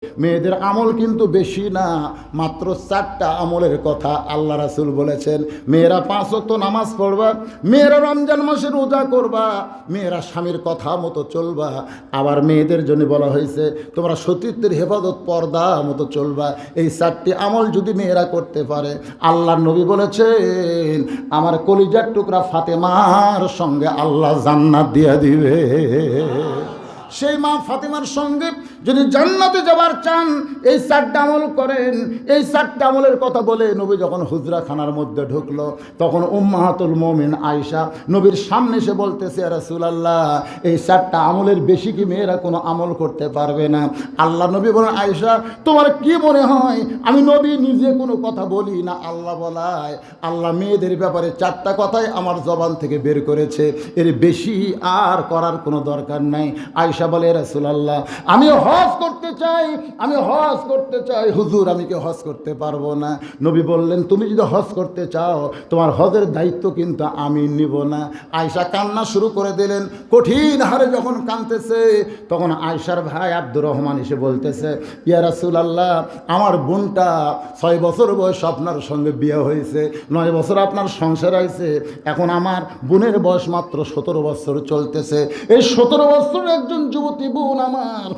মেয়েদের আমল কিন্তু বেশি না, মাত্র 4টা আমলের কথা আল্লাহ রাসূল বলেছেন। মেয়েরা 5 ওয়াক্ত নামাজ পড়বা, মেয়েরা রমজান মাসে রোজা করবা, মেয়েরা স্বামীর কথা মতো চলবা। আবার মেয়েদের জন্য বলা হয়েছে তোমরা সতীত্বের হেফাজত পর্দা মতো চলবা। এই 4টি আমল যদি মেয়েরা করতে পারে, আল্লাহর নবী বলেছেন আমার কলিজার টুকরা ফাতেমার সঙ্গে আল্লাহ জান্নাত দিয়ে দিবে। সেই মা ফাতেমার সঙ্গে যদি জান্নাতে যাবার চান, এই 4টা আমল করেন। এই 4টা আমলের কথা বলে নবী যখন হুজরাখানার মধ্যে ঢুকলো, তখন উম্মাহাতুল মুমিন আয়েশা নবীর সামনে এসে বলতেছে, ইয়া রাসূলুল্লাহ, এই 4টা আমলের বেশি কি মেয়েরা কোনো আমল করতে পারবে না? আল্লাহ নবী বলেন, আয়েশা তোমার কি মনে হয় আমি নবী নিজে কোনো কথা বলি না? আল্লাহ বলায়, আল্লাহ মেয়েদের ব্যাপারে 4টা কথাই আমার জবান থেকে বের করেছে, এর বেশি আর করার কোনো দরকার নাই। আয়েশা বলে, রাসূলুল্লাহ, আমি হজ করতে চাই, আমি হজ করতে চাই, হুজুর আমি কি হজ করতে পারবো না? নবী বললেন, তুমি যদি হজ করতে চাও তোমার হজের দায়িত্ব কিন্তু আমি নিব না। আয়েশা কান্না শুরু করে দিলেন। কঠিন হারে যখন কাঁদতেছে, তখন আয়েশার ভাই আব্দুর রহমান এসে বলতেছে, ইয়া রাসূলুল্লাহ, আমার বোনটা 6 বছর বয়স আপনার সঙ্গে বিয়ে হয়েছে, 9 বছর আপনার সংসার হয়েছে, এখন আমার বোনের বয়স মাত্র 17 বছর চলতেছে। এই 17 বছর একজন যুবতী বোন আমার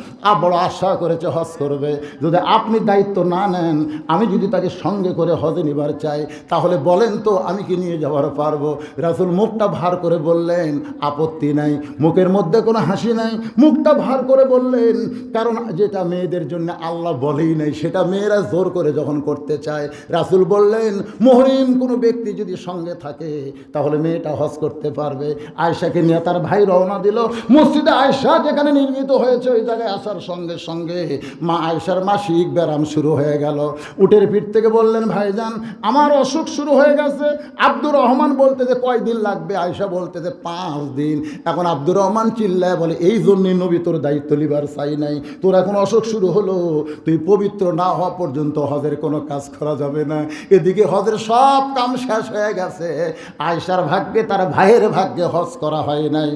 বড় আশা করেছে হজ করবে। যদি আপনি দায়িত্ব না নেন, আমি যদি তাকে সঙ্গে করে হজে নিবার চাই, তাহলে বলেন তো আমি কি নিয়ে যাওয়ার পারবো? রাসূল মুখটা ভার করে বললেন, আপত্তি নাই। মুখের মধ্যে কোনো হাসি নাই, মুখটা ভার করে বললেন, কারণ যেটা মেয়েদের জন্য আল্লাহ বলেই নাই, সেটা মেয়েরা জোর করে যখন করতে চায়। রাসূল বললেন, মুহরিম কোনো ব্যক্তি যদি সঙ্গে থাকে তাহলে মেয়েটা হজ করতে পারবে। আয়েশাকে নিয়ে তার ভাই রওনা দিল। মসজিদে আয়েশা যেখানে নির্মিত হয়েছে ওই জায়গায় আসার সঙ্গে সঙ্গে মা আয়েশার মাসিক ব্যায়াম শুরু হয়ে গেল। উটের পিঠ থেকে বললেন, ভাইজান আমার অসুখ শুরু হয়ে গেছে। আব্দুর রহমান বলতে যে কয়দিন লাগবে, আয়েশা বলতে যে 5 দিন। এখন আব্দুর রহমান চিল্লায় বলে, এই জন্যই নবী তোর দায়িত্ব লিবার চাই নাই, তোর এখন অসুখ শুরু হলো, তুই পবিত্র না হওয়া পর্যন্ত হজের কোনো কাজ করা যাবে না। এদিকে হজের সব কাম শেষ হয়ে গেছে, আয়েশার ভাগ্যে তার ভাইয়ের ভাগ্যে হজ করা হয় নাই।